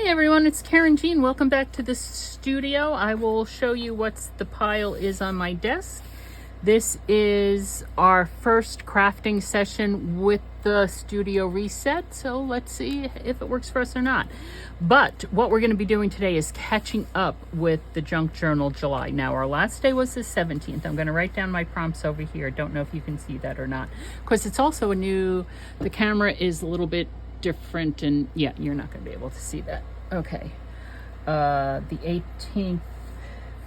Hi everyone, it's Karynjean. Welcome back to the studio. I will show you what the pile is on my desk. This is our first crafting session with the studio reset, so let's see if it works for us or not. But what we're going to be doing today is catching up with the Junk Journal July. Now, our last day was the 17th. I'm going to write down my prompts over here. Don't know if you can see that or not. Of course, it's also the camera is a little bit different, and yeah, you're not going to be able to see that. Okay. The 18th,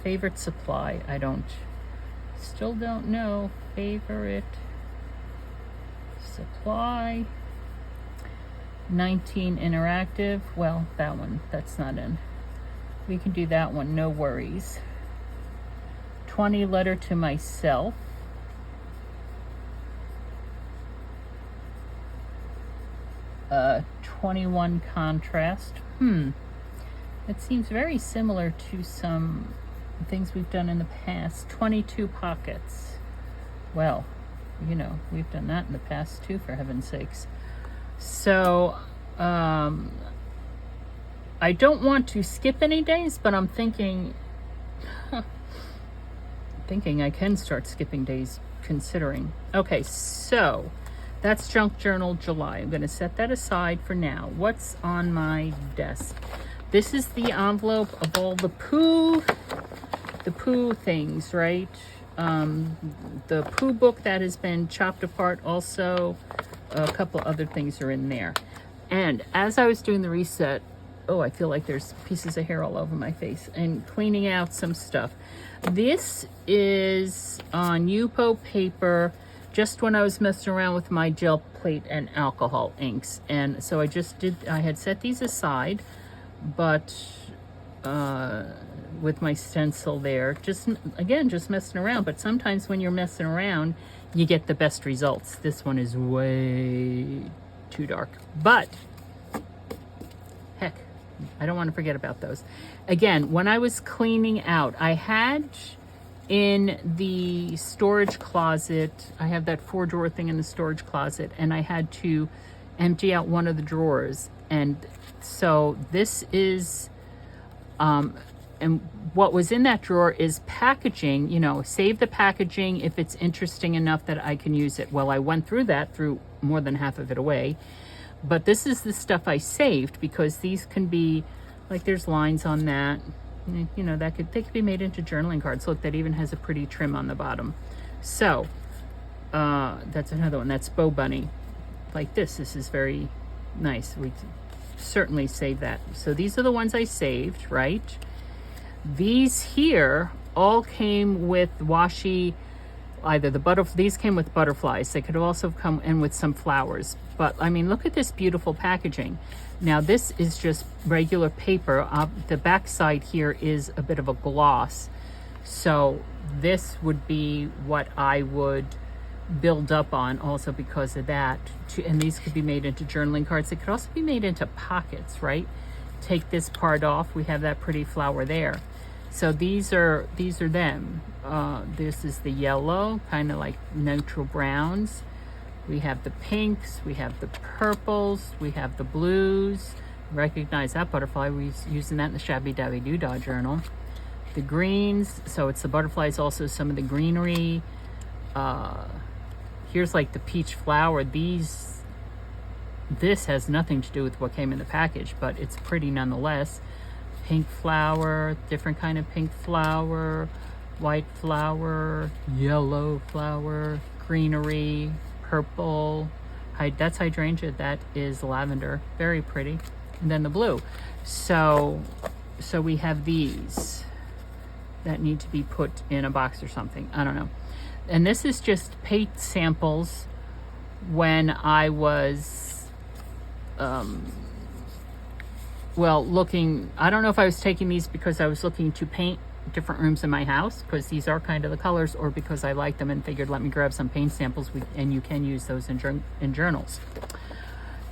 favorite supply. Still don't know. Favorite supply. 19, interactive. Well, that one, that's not in. We can do that one, no worries. 20, letter to myself. 21, contrast. It seems very similar to some things we've done in the past. 22, pockets. Well, you know, we've done that in the past too, for heaven's sakes. So, I don't want to skip any days, but I'm thinking I can start skipping days considering. Okay, so that's Junk Journal July. I'm going to set that aside for now. What's on my desk? This is the envelope of all the poo things, right? The poo book that has been chopped apart. Also, a couple other things are in there. And as I was doing the reset, oh, I feel like there's pieces of hair all over my face, and cleaning out some stuff. This is on Yupo paper, just when I was messing around with my gel plate and alcohol inks. And so I had set these aside, but with my stencil there, just messing around. But sometimes when you're messing around, you get the best results. This one is way too dark, but heck, I don't want to forget about those. Again, when I was cleaning out, I had in the storage closet, I have that 4-drawer thing in the storage closet, and I had to empty out one of the drawers. And so this is, and what was in that drawer is packaging, save the packaging if it's interesting enough that I can use it. Well, I went through more than half of it away, but this is the stuff I saved, because these can be, like, there's lines on that. They could be made into journaling cards. Look, that even has a pretty trim on the bottom. So, that's another one. That's Bow Bunny. Like this. This is very nice. We certainly save that. So these are the ones I saved, right? These here all came with washi, these came with butterflies. They could also come in with some flowers. But I mean, look at this beautiful packaging. Now this is just regular paper. The back side here is a bit of a gloss. So this would be what I would build up on also because of that. And these could be made into journaling cards. They could also be made into pockets, right? Take this part off. We have that pretty flower there. So these are them. This is the yellow, kind of like neutral browns. We have the pinks, we have the purples, we have the blues. Recognize that butterfly. We're using that in the Shabby Dabby Doodah journal. The greens, so it's the butterflies, also some of the greenery. Here's like the peach flower. This has nothing to do with what came in the package, but it's pretty nonetheless. Pink flower, different kind of pink flower, white flower, yellow flower, greenery, purple. That's hydrangea. That is lavender. Very pretty. And then the blue. So we have these that need to be put in a box or something. I don't know. And this is just paint samples when I was, looking. I don't know if I was taking these because I was looking to paint different rooms in my house, because these are kind of the colors, or because I like them and figured let me grab some paint samples, and you can use those in journals.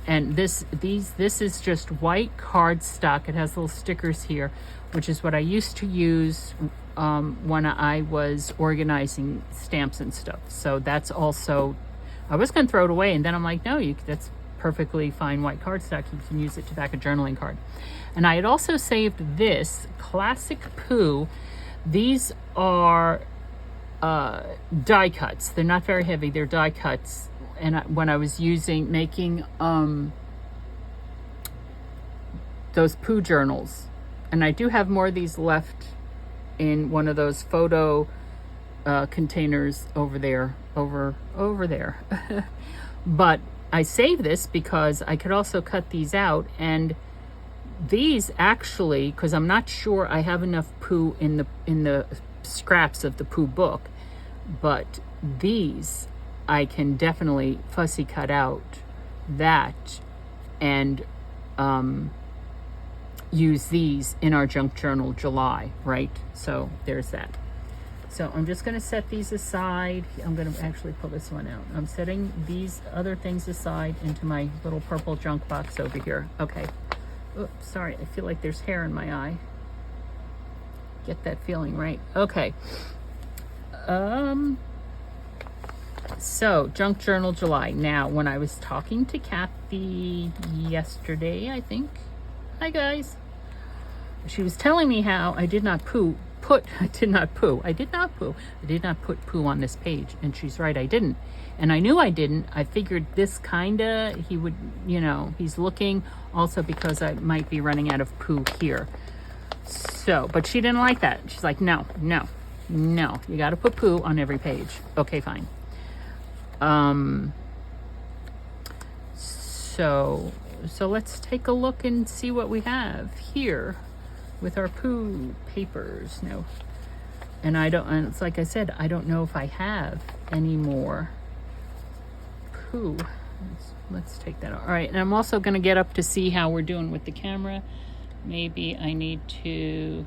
And this is just white cardstock. It has little stickers here, which is what I used to use when I was organizing stamps and stuff. So that's also, I was going to throw it away, and then I'm like, no, that's perfectly fine white cardstock. You can use it to back a journaling card. And I had also saved this Classic Poo. These are die cuts. They're not very heavy. They're die cuts. And when I was making those poo journals, and I do have more of these left in one of those photo containers over there, over there. But I save this because I could also cut these out, and these actually, because I'm not sure I have enough poo in the scraps of the poo book, but these I can definitely fussy cut out that and use these in our junk journal July, right? So there's that. So I'm just going to set these aside. I'm going to actually pull this one out. I'm setting these other things aside into my little purple junk box over here. Okay. Oops, sorry, I feel like there's hair in my eye. Get that feeling, right? Okay. So junk journal July. Now, when I was talking to Kathy yesterday, I think, hi guys, she was telling me how I did not put poo on this page, and she's right, I didn't. And I knew I didn't. I figured this kinda, he would, he's looking, also because I might be running out of poo here. So, but she didn't like that. She's like, no, you gotta put poo on every page. Okay, fine. So let's take a look and see what we have here with our poo papers. No, and it's like I said, I don't know if I have any more poo. Let's take that out. All right, and I'm also going to get up to see how we're doing with the camera. Maybe I need to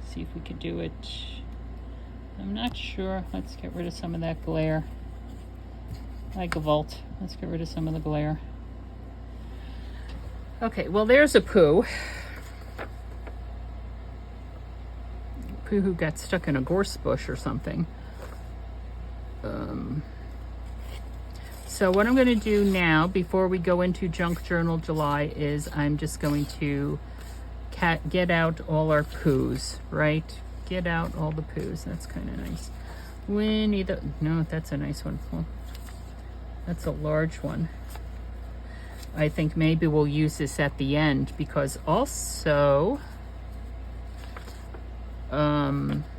see if we could do it. I'm not sure. Let's get rid of some of that glare. Like a vault. Let's get rid of some of the glare. Okay, well, there's a poo. Poo who got stuck in a gorse bush or something. So what I'm going to do now, before we go into Junk Journal July, is I'm just going to get out all our poos, right? Get out all the poos. That's kind of nice. No, that's a nice one. Well, that's a large one. I think maybe we'll use this at the end, because also hold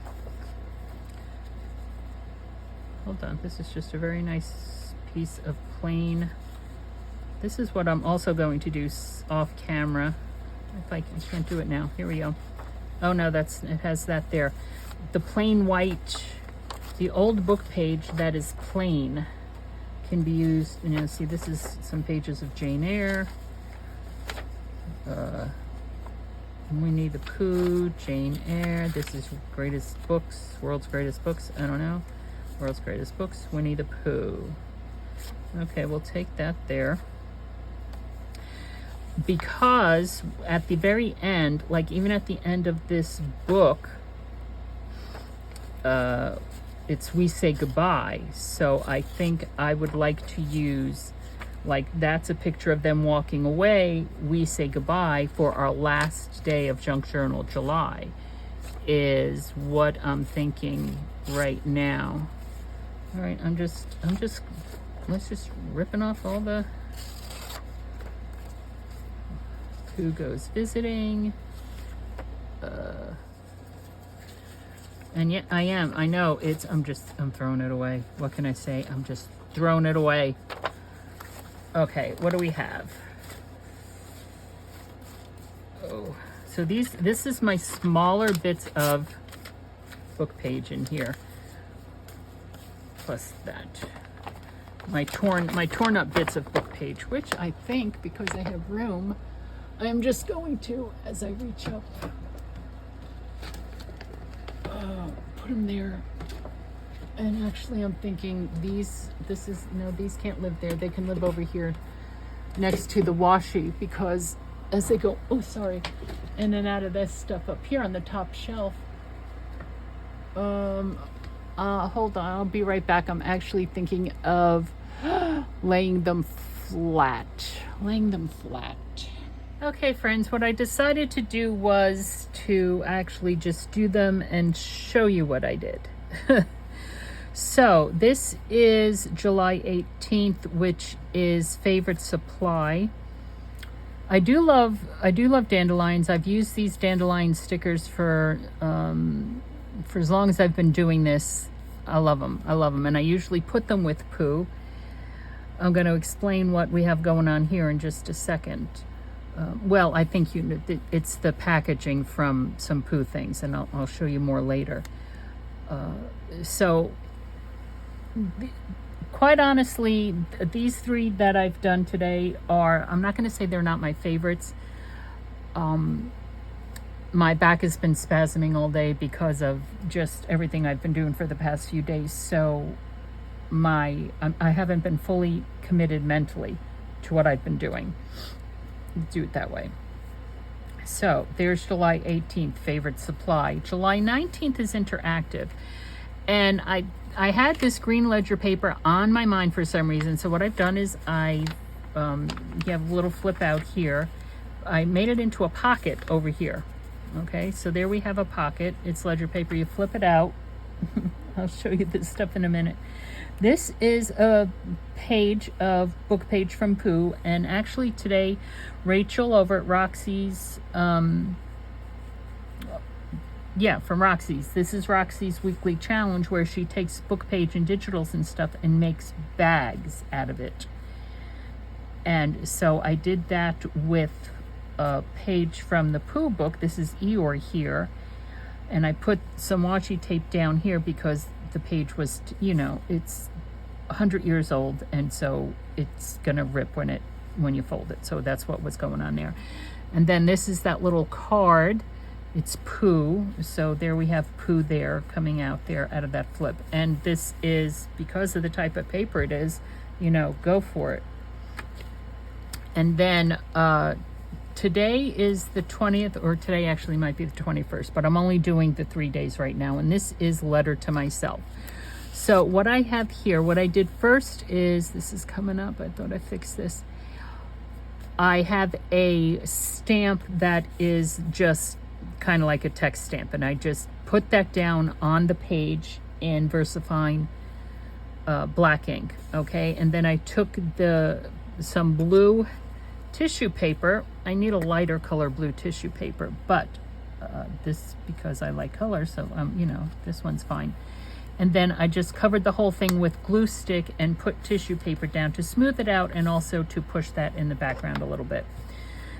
on, this is just a very nice piece of plain. This is what I'm also going to do off camera. If I can't do it now. Here we go. Oh no, it has that there. The plain white, the old book page that is plain can be used, see, this is some pages of Jane Eyre. Winnie the Pooh, Jane Eyre. This is greatest books, world's greatest books. I don't know. World's greatest books, Winnie the Pooh. Okay, we'll take that there. Because at the very end, like even at the end of this book, it's We Say Goodbye. So I think I would like to use, like, that's a picture of them walking away. We say goodbye for our last day of Junk Journal July is what I'm thinking right now. All right, let's just ripping off all the Who Goes Visiting. And yet I know I'm throwing it away. What can I say? I'm just throwing it away. Okay, what do we have? Oh, so this is my smaller bits of book page in here. Plus that. My torn up bits of book page, which I think, because I have room, I'm just going to, as I reach up, put them there. And actually I'm thinking these can't live there. They can live over here next to the washi, because as they go, in and out of this stuff up here on the top shelf. Hold on, I'll be right back. I'm actually thinking of laying them flat. Okay, friends, what I decided to do was to actually just do them and show you what I did. So this is July 18th, which is Favorite Supply. I do love dandelions. I've used these dandelion stickers for as long as I've been doing this. I love them. And I usually put them with poo. I'm going to explain what we have going on here in just a second. Well, I think it's the packaging from some poo things, and I'll show you more later. So, quite honestly, these three that I've done today are, I'm not going to say they're not my favorites. My back has been spasming all day because of just everything I've been doing for the past few days. So, I haven't been fully committed mentally to what I've been doing. Do it that way. So there's July 18th, Favorite Supply. July 19th is interactive, and I had this green ledger paper on my mind for some reason. So what I've done is you have a little flip out here. I made it into a pocket over here. Okay, so there we have a pocket. It's ledger paper. You flip it out. I'll show you this stuff in a minute. This is a book page from Pooh, and actually today, Rachel over at Roxy's, from Roxy's. This is Roxy's weekly challenge where she takes book page and digitals and stuff and makes bags out of it. And so I did that with a page from the Pooh book. This is Eeyore here. And I put some washi tape down here because the page was, it's 100 years old, and so it's gonna rip when you fold it. So that's what was going on there. And then this is that little card. It's Pooh. So there we have Pooh there coming out there out of that flip. And this is, because of the type of paper it is, go for it. And then today is the 20th, or today actually might be the 21st, but I'm only doing the 3 days right now. And this is Letter to Myself. So what I have here, what I did first is, this is coming up, I thought I fixed this. I have a stamp that is just kind of like a text stamp, and I just put that down on the page in VersaFine black ink, okay? And then I took some blue tissue paper. I need a lighter color blue tissue paper, but this, because I like color, so this one's fine. And then I just covered the whole thing with glue stick and put tissue paper down to smooth it out, and also to push that in the background a little bit.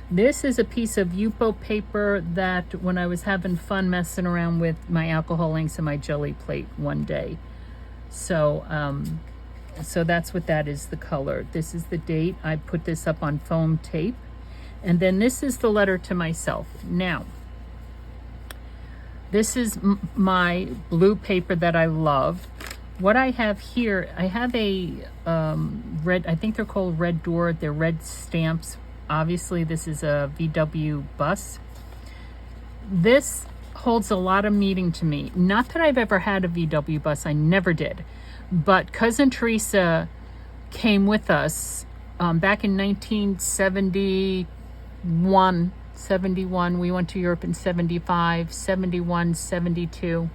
This is a piece of Yupo paper that when I was having fun messing around with my alcohol inks and my jelly plate one day. So so that's what that is, the color. This is the date. I put this up on foam tape. And then this is the Letter to Myself. Now, this is my blue paper that I love. What I have here, I have a red, I think they're called Red Door. They're red stamps. Obviously, this is a VW bus. This holds a lot of meaning to me. Not that I've ever had a VW bus. I never did. But Cousin Teresa came with us back in 1971. We went to Europe in 75, 71, 72.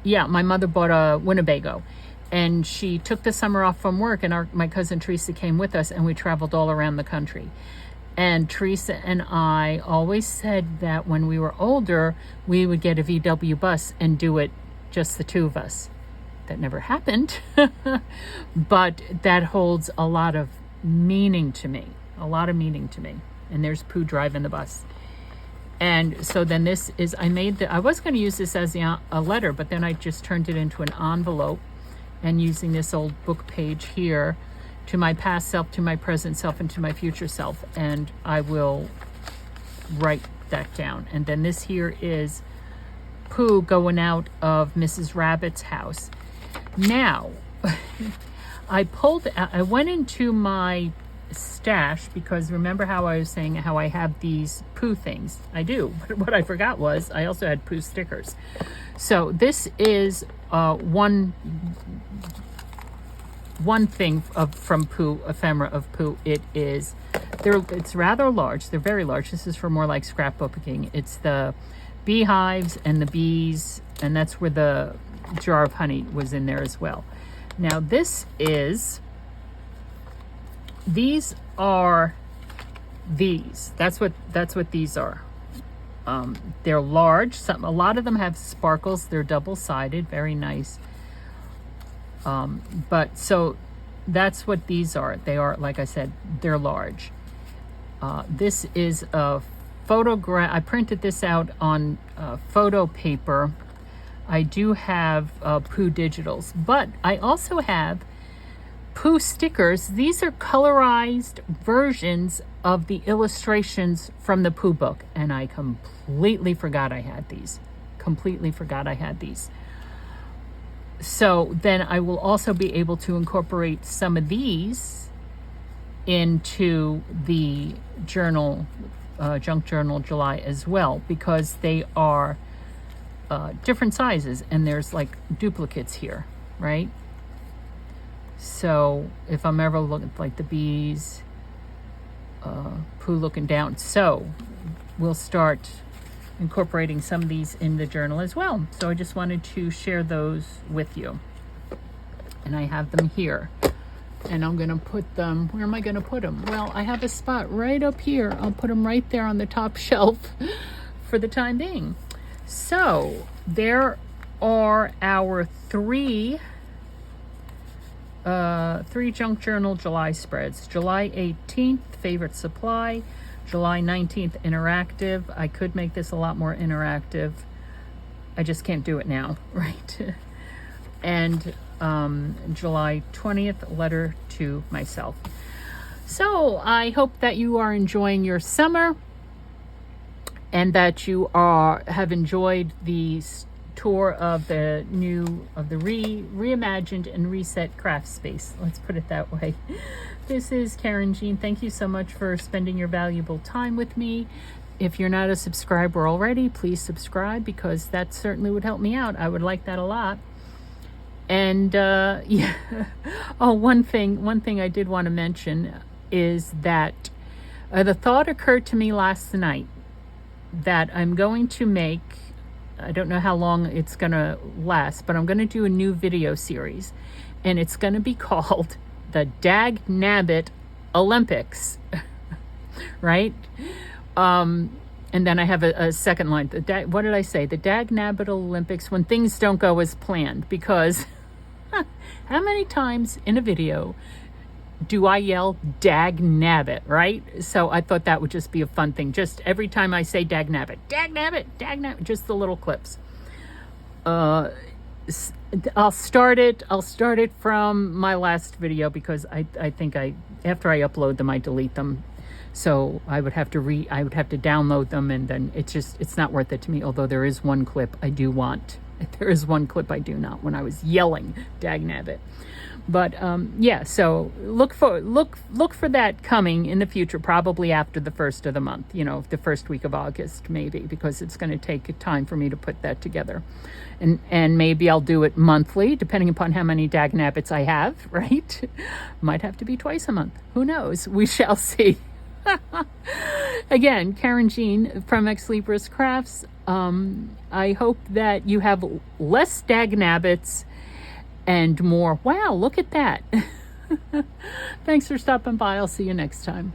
Yeah, my mother bought a Winnebago, and she took the summer off from work, and my cousin Teresa came with us, and we traveled all around the country. And Teresa and I always said that when we were older, we would get a VW bus and do it just the two of us. That never happened, but that holds a lot of meaning to me. And there's Pooh driving the bus. And so then this is, I was going to use this as a letter, but then I just turned it into an envelope, and using this old book page here, to my past self, to my present self, and to my future self. And I will write that down. And then this here is Pooh going out of Mrs. Rabbit's house. Now, I went into my stash, because remember how I was saying how I have these Pooh things? I do, but what I forgot was I also had Pooh stickers. So this is one one thing from Pooh, ephemera of Pooh, it's rather large. They're very large. This is for more like scrapbooking. It's the beehives and the bees, and that's where the jar of honey was in there as well. Now these are these. That's what these are. They're large. A lot of them have sparkles. They're double-sided, very nice. But so that's what these are. They are, like I said, they're large. This is a photograph. I printed this out on photo paper. I do have Pooh digitals, but I also have Pooh stickers. These are colorized versions of the illustrations from the Pooh book, and I completely forgot I had these. So then I will also be able to incorporate some of these into the journal, Junk Journal July as well, because they are different sizes, and there's like duplicates here, right? So if I'm ever looking like the bees, Pooh looking down, so we'll start incorporating some of these in the journal as well. So I just wanted to share those with you, and I have them here, and I'm gonna put them, where am I gonna put them? Well, I have a spot right up here. I'll put them right there on the top shelf for the time being. So there are our three Junk Journal July spreads. July 18th, favorite supply. July 19th, interactive. I could make this a lot more interactive. I just can't do it now, right? And July 20th, letter to myself. So I hope that you are enjoying your summer, and that you have enjoyed the tour of the reimagined and reset craft space. Let's put it that way. This is Karynjean. Thank you so much for spending your valuable time with me. If you're not a subscriber already, please subscribe, because that certainly would help me out. I would like that a lot. And yeah. Oh, one thing I did want to mention is that the thought occurred to me last night that I'm going to make, I don't know how long it's going to last, but I'm going to do a new video series, and it's going to be called the Dag Nabbit Olympics, right? And then I have a second line. What did I say? The Dag Nabbit Olympics, when things don't go as planned, because how many times in a video do I yell dag nabbit, right? So I thought that would just be a fun thing. Just every time I say dag nabbit, just the little clips. I'll start it from my last video, because I think after I upload them, I delete them. So I would have to download them, and then it's not worth it to me. Although there is one clip I do want. There is one clip I do not, when I was yelling dag nabbit. But yeah, so look for that coming in the future, probably after the first of the month, the first week of August, maybe, because it's going to take time for me to put that together. And maybe I'll do it monthly, depending upon how many dag nabbits I have, right? Might have to be twice a month. Who knows? We shall see. Again, Karynjean from Ex Libris Crafts. I hope that you have less dag nabbits and more. Wow, look at that. Thanks for stopping by. I'll see you next time.